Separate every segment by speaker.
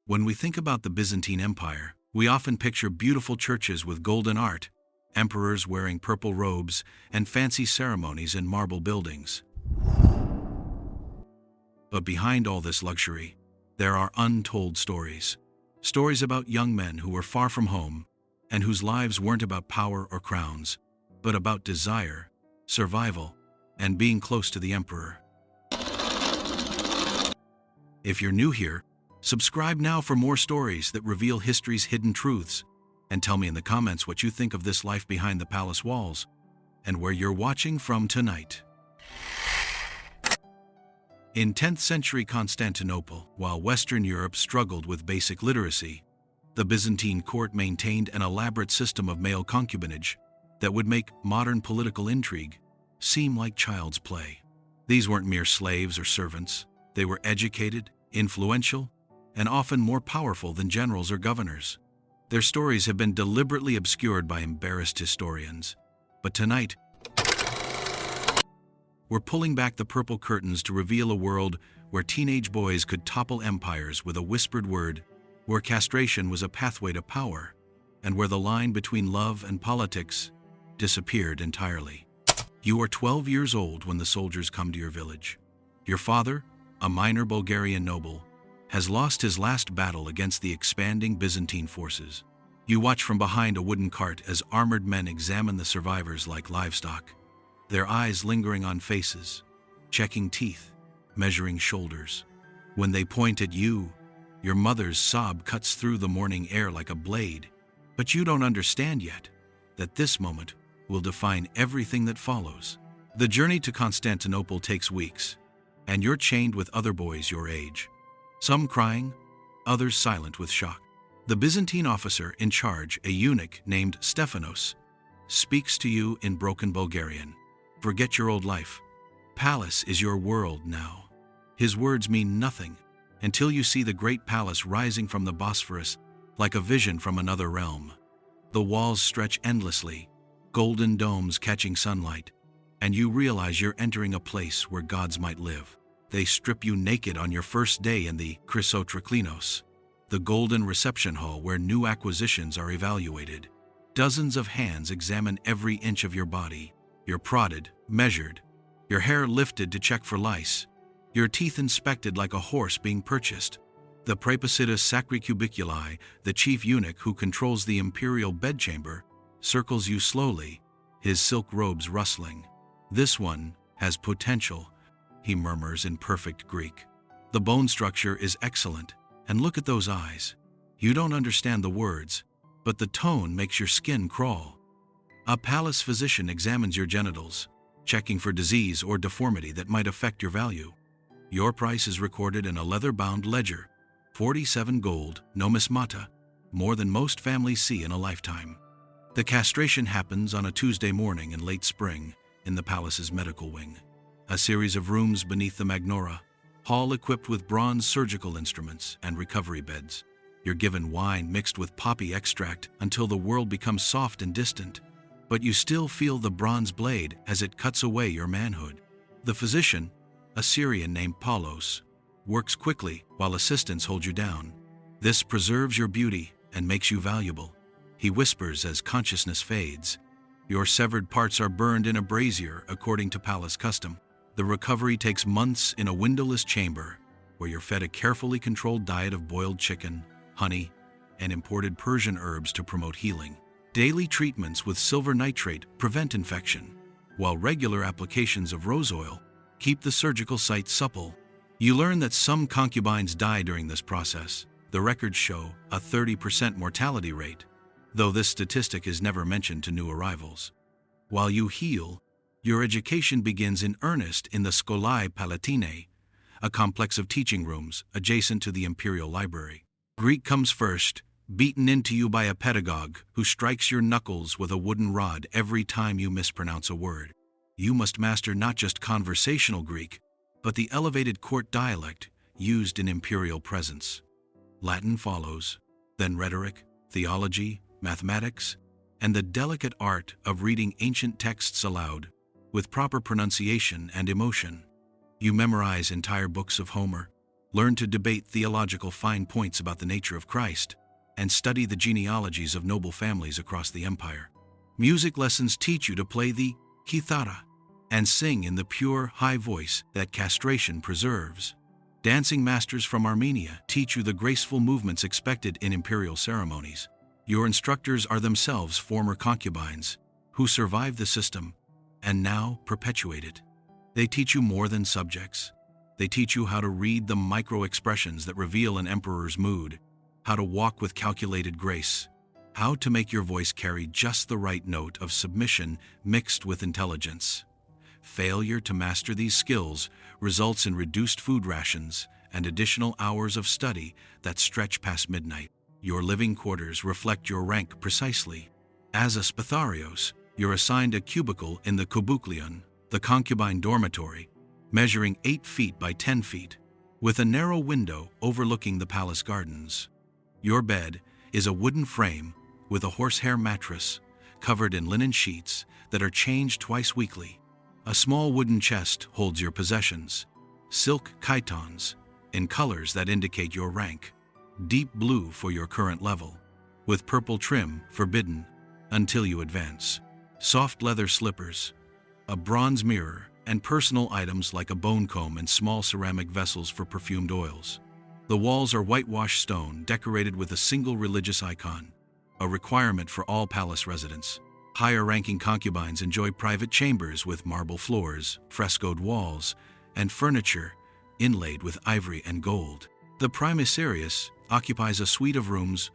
Speaker 1: When we think about the Byzantine Empire, we often picture beautiful churches with golden art, emperors wearing purple robes, and fancy ceremonies in marble buildings. But behind all this luxury, there are untold stories. Stories about young men who were far from home, and whose lives weren't about power or crowns, but about desire, survival, and being close to the emperor. If you're new here, subscribe now for more stories that reveal history's hidden truths, and tell me in the comments what you think of this life behind the palace walls, and where you're watching from tonight. In 10th century Constantinople, while Western Europe struggled with basic literacy, the Byzantine court maintained an elaborate system of male concubinage that would make modern political intrigue seem like child's play. These weren't mere slaves or servants. They were educated, influential, and often more powerful than generals or governors. Their stories have been deliberately obscured by embarrassed historians. But tonight, we're pulling back the purple curtains to reveal a world where teenage boys could topple empires with a whispered word, where castration was a pathway to power, and where the line between love and politics disappeared entirely. You are 12 years old when the soldiers come to your village. Your father, a minor Bulgarian noble, has lost his last battle against the expanding Byzantine forces. You watch from behind a wooden cart as armored men examine the survivors like livestock, their eyes lingering on faces, checking teeth, measuring shoulders. When they point at you, your mother's sob cuts through the morning air like a blade. But you don't understand yet that this moment will define everything that follows. The journey to Constantinople takes weeks, and you're chained with other boys your age. Some crying, others silent with shock. The Byzantine officer in charge, a eunuch named Stephanos, speaks to you in broken Bulgarian. Forget your old life. Palace is your world now. His words mean nothing until you see the great palace rising from the Bosphorus like a vision from another realm. The walls stretch endlessly, golden domes catching sunlight, and you realize you're entering a place where gods might live. They strip you naked on your first day in the Chrysotraklinos, the golden reception hall where new acquisitions are evaluated. Dozens of hands examine every inch of your body. You're prodded, measured, your hair lifted to check for lice, your teeth inspected like a horse being purchased. The Praepositus Sacricubiculi, the chief eunuch who controls the imperial bedchamber, circles you slowly, his silk robes rustling. This one has potential, he murmurs in perfect Greek. The bone structure is excellent, and look at those eyes. You don't understand the words, but the tone makes your skin crawl. A palace physician examines your genitals, checking for disease or deformity that might affect your value. Your price is recorded in a leather-bound ledger, 47 gold, numismata, more than most families see in a lifetime. The castration happens on a Tuesday morning in late spring in the palace's medical wing. A series of rooms beneath the Magnora, hall equipped with bronze surgical instruments and recovery beds. You're given wine mixed with poppy extract until the world becomes soft and distant, but you still feel the bronze blade as it cuts away your manhood. The physician, a Syrian named Paulos, works quickly while assistants hold you down. This preserves your beauty and makes you valuable. He whispers as consciousness fades. Your severed parts are burned in a brazier according to palace custom. The recovery takes months in a windowless chamber where you're fed a carefully controlled diet of boiled chicken, honey, and imported Persian herbs to promote healing. Daily treatments with silver nitrate prevent infection, while regular applications of rose oil keep the surgical site supple. You learn that some concubines die during this process. The records show a 30% mortality rate, though this statistic is never mentioned to new arrivals. While you heal, your education begins in earnest in the Scholae Palatinae, a complex of teaching rooms adjacent to the imperial library. Greek comes first, beaten into you by a pedagogue who strikes your knuckles with a wooden rod every time you mispronounce a word. You must master not just conversational Greek, but the elevated court dialect used in imperial presence. Latin follows, then rhetoric, theology, mathematics, and the delicate art of reading ancient texts aloud, with proper pronunciation and emotion. You memorize entire books of Homer, Learn to debate theological fine points about the nature of Christ, and study the genealogies of noble families across the empire. Music lessons teach you to play the kithara and sing in the pure, high voice that castration preserves. Dancing masters from Armenia teach you the graceful movements expected in imperial ceremonies. Your instructors are themselves former concubines who survived the system and now perpetuate it. They teach you more than subjects. They teach you how to read the micro-expressions that reveal an emperor's mood, how to walk with calculated grace, how to make your voice carry just the right note of submission mixed with intelligence. Failure to master these skills results in reduced food rations and additional hours of study that stretch past midnight. Your living quarters reflect your rank precisely. As a Spatharios, you're assigned a cubicle in the Kubuklion, the concubine dormitory, measuring 8 feet by 10 feet, with a narrow window overlooking the palace gardens. Your bed is a wooden frame with a horsehair mattress covered in linen sheets that are changed twice weekly. A small wooden chest holds your possessions, silk chitons, in colors that indicate your rank, deep blue for your current level, with purple trim forbidden until you advance, soft leather slippers, a bronze mirror, and personal items like a bone comb and small ceramic vessels for perfumed oils. The walls are whitewashed stone decorated with a single religious icon, a requirement for all palace residents. Higher-ranking concubines enjoy private chambers with marble floors, frescoed walls, and furniture inlaid with ivory and gold. The Primicerius occupies a suite of rooms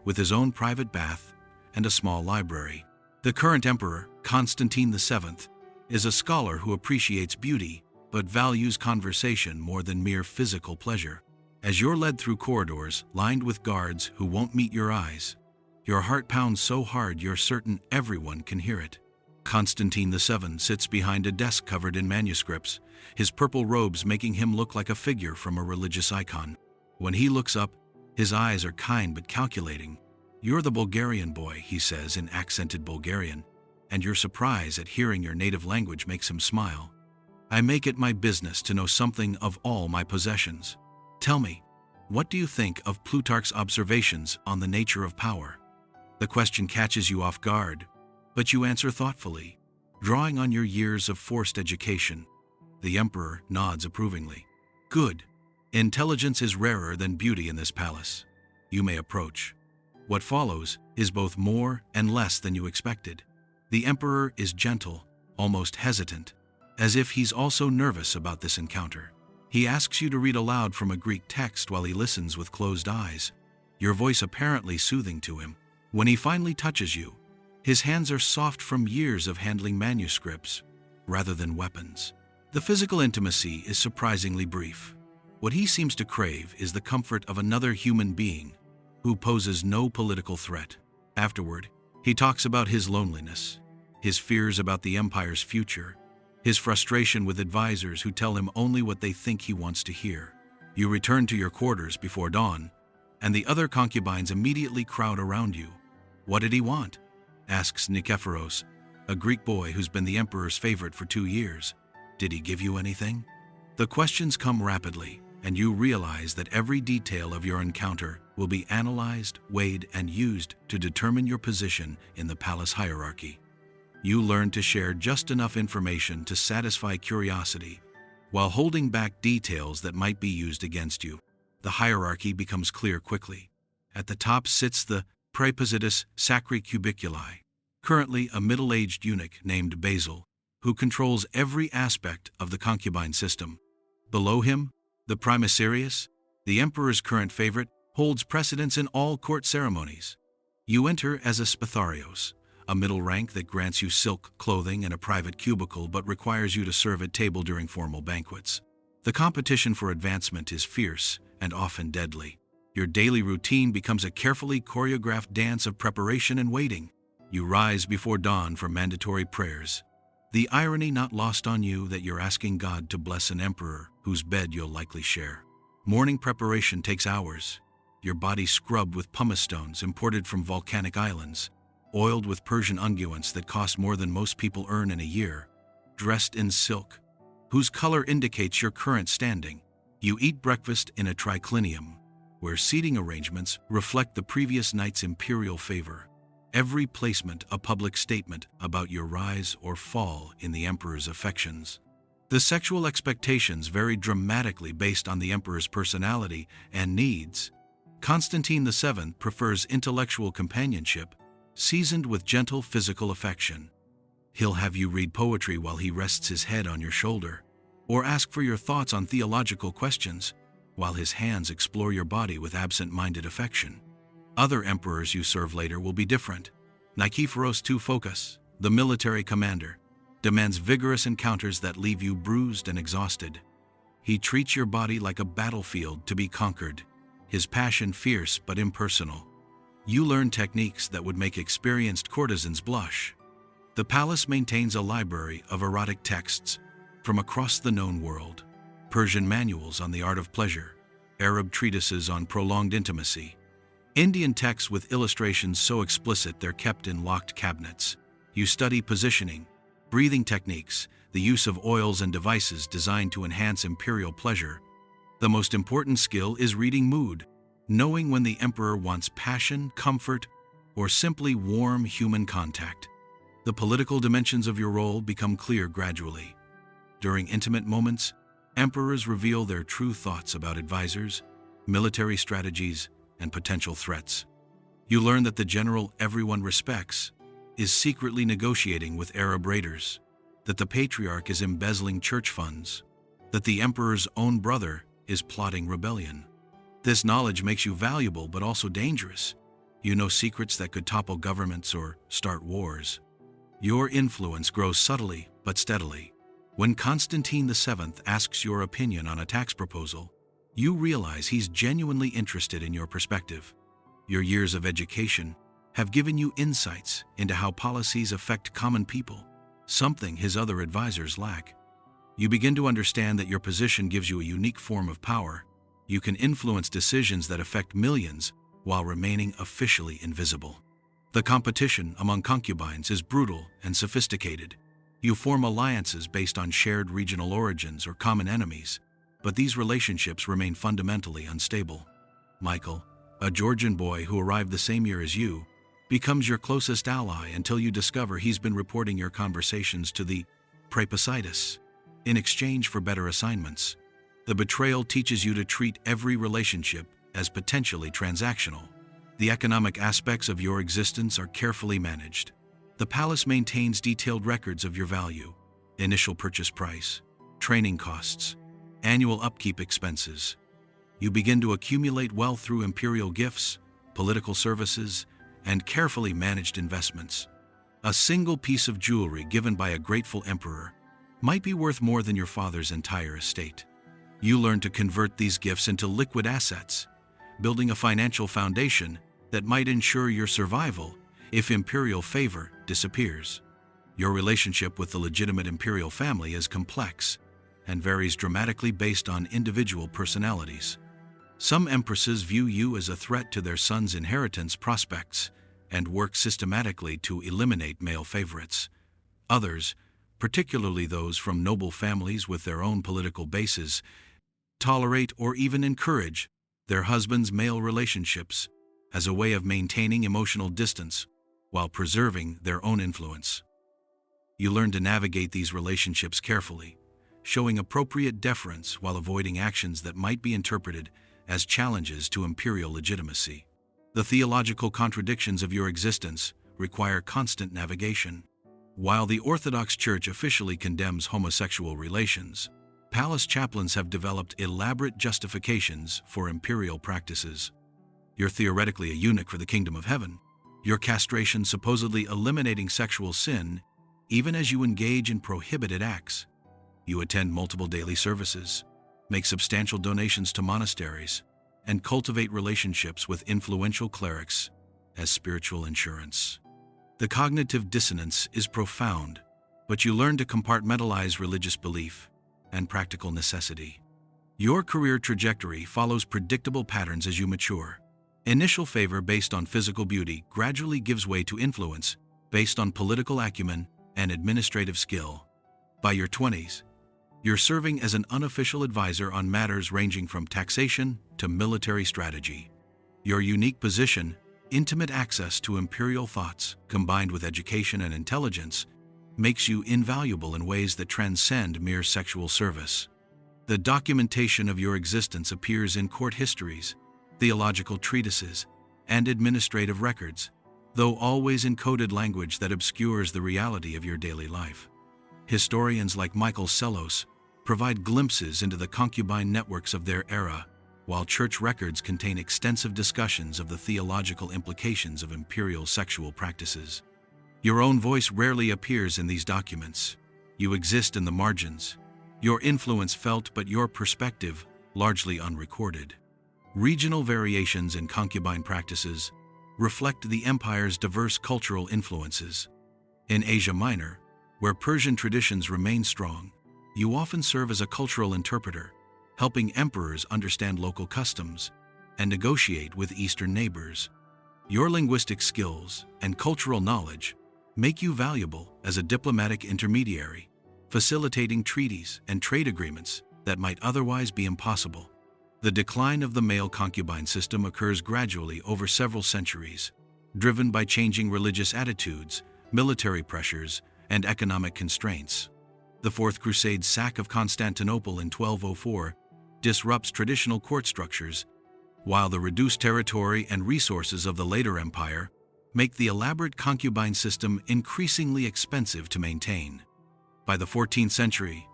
Speaker 1: with his own private bath and a small library. The current emperor, Constantine VII, is a scholar who appreciates beauty but values conversation more than mere physical pleasure. As you're led through corridors lined with guards who won't meet your eyes, your heart pounds so hard you're certain everyone can hear it. Constantine VII sits behind a desk covered in manuscripts, his purple robes making him look like a figure from a religious icon. When he looks up, his eyes are kind but calculating. "You're the Bulgarian boy," he says in accented Bulgarian, and your surprise at hearing your native language makes him smile. "I make it my business to know something of all my possessions. Tell me, what do you think of Plutarch's observations on the nature of power?" The question catches you off guard, but you answer thoughtfully, drawing on your years of forced education. The emperor nods approvingly. "Good. Intelligence is rarer than beauty in this palace. You may approach." What follows is both more and less than you expected. The emperor is gentle, almost hesitant, as if he's also nervous about this encounter. He asks you to read aloud from a Greek text while he listens with closed eyes, your voice apparently soothing to him. When he finally touches you, his hands are soft from years of handling manuscripts rather than weapons. The physical intimacy is surprisingly brief. What he seems to crave is the comfort of another human being who poses no political threat. Afterward, he talks about his loneliness, his fears about the empire's future, his frustration with advisors who tell him only what they think he wants to hear. You return to your quarters before dawn, and the other concubines immediately crowd around you. "What did he want?" asks Nikephoros, a Greek boy who's been the emperor's favorite for 2 years. "Did he give you anything?" The questions come rapidly, and you realize that every detail of your encounter will be analyzed, weighed, and used to determine your position in the palace hierarchy. You learn to share just enough information to satisfy curiosity, while holding back details that might be used against you. The hierarchy becomes clear quickly. At the top sits the Praepositus Sacri Cubiculi, currently a middle-aged eunuch named Basil, who controls every aspect of the concubine system. Below him, the Primicerius, the emperor's current favorite, holds precedence in all court ceremonies. You enter as a Spatharios, a middle rank that grants you silk clothing and a private cubicle but requires you to serve at table during formal banquets. The competition for advancement is fierce and often deadly. Your daily routine becomes a carefully choreographed dance of preparation and waiting. You rise before dawn for mandatory prayers, the irony not lost on you that you're asking God to bless an emperor whose bed you'll likely share. Morning preparation takes hours, your body scrubbed with pumice stones imported from volcanic islands, oiled with Persian unguents that cost more than most people earn in a year, dressed in silk, whose color indicates your current standing. You eat breakfast in a triclinium, where seating arrangements reflect the previous night's imperial favor. Every placement a public statement about your rise or fall in the emperor's affections. The sexual expectations vary dramatically based on the emperor's personality and needs. Constantine VII prefers intellectual companionship, seasoned with gentle physical affection. He'll have you read poetry while he rests his head on your shoulder, or ask for your thoughts on theological questions, while his hands explore your body with absent-minded affection. Other emperors you serve later will be different. Nikephoros II Phocas, the military commander, demands vigorous encounters that leave you bruised and exhausted. He treats your body like a battlefield to be conquered, his passion fierce but impersonal. You learn techniques that would make experienced courtesans blush. The palace maintains a library of erotic texts from across the known world, Persian manuals on the art of pleasure, Arab treatises on prolonged intimacy, Indian texts with illustrations so explicit they're kept in locked cabinets. You study positioning, breathing techniques, the use of oils and devices designed to enhance imperial pleasure. The most important skill is reading mood, knowing when the emperor wants passion, comfort, or simply warm human contact. The political dimensions of your role become clear gradually. During intimate moments, emperors reveal their true thoughts about advisors, military strategies, and potential threats. You learn that the general everyone respects is secretly negotiating with Arab raiders, that the patriarch is embezzling church funds, that the emperor's own brother is plotting rebellion. This knowledge makes you valuable but also dangerous. You know secrets that could topple governments or start wars. Your influence grows subtly but steadily. When Constantine VII asks your opinion on a tax proposal, you realize he's genuinely interested in your perspective. Your years of education have given you insights into how policies affect common people, something his other advisors lack. You begin to understand that your position gives you a unique form of power. You can influence decisions that affect millions while remaining officially invisible. The competition among concubines is brutal and sophisticated. You form alliances based on shared regional origins or common enemies, but these relationships remain fundamentally unstable. Michael, a Georgian boy who arrived the same year as you, becomes your closest ally until you discover he's been reporting your conversations to the Praepositus in exchange for better assignments. The betrayal teaches you to treat every relationship as potentially transactional. The economic aspects of your existence are carefully managed. The palace maintains detailed records of your value, initial purchase price, training costs, annual upkeep expenses. You begin to accumulate wealth through imperial gifts, political services, and carefully managed investments. A single piece of jewelry given by a grateful emperor might be worth more than your father's entire estate. You learn to convert these gifts into liquid assets, building a financial foundation that might ensure your survival if imperial favor disappears. Your relationship with the legitimate imperial family is complex and varies dramatically based on individual personalities. Some empresses view you as a threat to their sons' inheritance prospects and work systematically to eliminate male favorites. Others, particularly those from noble families with their own political bases, tolerate or even encourage their husbands' male relationships as a way of maintaining emotional distance while preserving their own influence. You learn to navigate these relationships carefully, showing appropriate deference while avoiding actions that might be interpreted as challenges to imperial legitimacy. The theological contradictions of your existence require constant navigation. While the Orthodox Church officially condemns homosexual relations, palace chaplains have developed elaborate justifications for imperial practices. You're theoretically a eunuch for the kingdom of heaven, your castration supposedly eliminating sexual sin even as you engage in prohibited acts. You attend multiple daily services, make substantial donations to monasteries, and cultivate relationships with influential clerics as spiritual insurance. The cognitive dissonance is profound, but you learn to compartmentalize religious belief and practical necessity. Your career trajectory follows predictable patterns as you mature. Initial favor based on physical beauty gradually gives way to influence based on political acumen and administrative skill. By your 20s, You're serving as an unofficial advisor on matters ranging from taxation to military strategy. Your unique position, intimate access to imperial thoughts, combined with education and intelligence, makes you invaluable in ways that transcend mere sexual service. The documentation of your existence appears in court histories, theological treatises, and administrative records, though always in coded language that obscures the reality of your daily life. Historians like Michael Sellos provide glimpses into the concubine networks of their era, while church records contain extensive discussions of the theological implications of imperial sexual practices. Your own voice rarely appears in these documents. You exist in the margins, your influence felt but your perspective largely unrecorded. Regional variations in concubine practices reflect the empire's diverse cultural influences. In Asia Minor, where Persian traditions remain strong, you often serve as a cultural interpreter, helping emperors understand local customs and negotiate with Eastern neighbors. Your linguistic skills and cultural knowledge make you valuable as a diplomatic intermediary, facilitating treaties and trade agreements that might otherwise be impossible. The decline of the male concubine system occurs gradually over several centuries, driven by changing religious attitudes, military pressures, and economic constraints. The Fourth Crusade's sack of Constantinople in 1204 disrupts traditional court structures, while the reduced territory and resources of the later empire make the elaborate concubine system increasingly expensive to maintain. By the 14th century,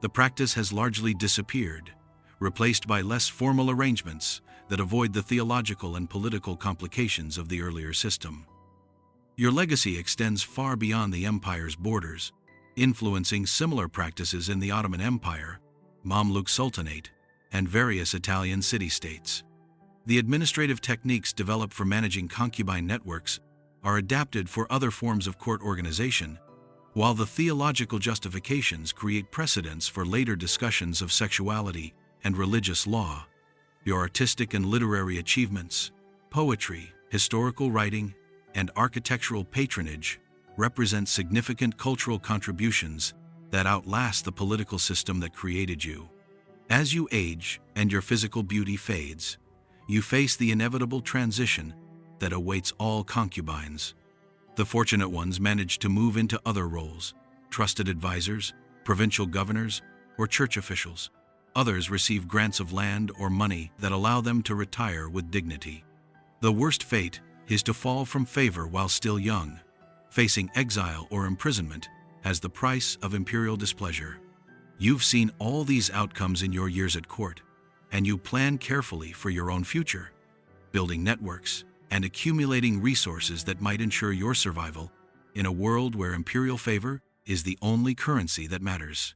Speaker 1: the practice has largely disappeared, replaced by less formal arrangements that avoid the theological and political complications of the earlier system. Your legacy extends far beyond the empire's borders, influencing similar practices in the Ottoman Empire, Mamluk Sultanate, and various Italian city-states. The administrative techniques developed for managing concubine networks are adapted for other forms of court organization, while the theological justifications create precedents for later discussions of sexuality and religious law. Your artistic and literary achievements, poetry, historical writing, and architectural patronage represent significant cultural contributions that outlast the political system that created you. As you age and your physical beauty fades, you face the inevitable transition that awaits all concubines. The fortunate ones manage to move into other roles, trusted advisors, provincial governors, or church officials. Others receive grants of land or money that allow them to retire with dignity. The worst fate is to fall from favor while still young, facing exile or imprisonment as the price of imperial displeasure. You've seen all these outcomes in your years at court, and you plan carefully for your own future, building networks and accumulating resources that might ensure your survival in a world where imperial favor is the only currency that matters.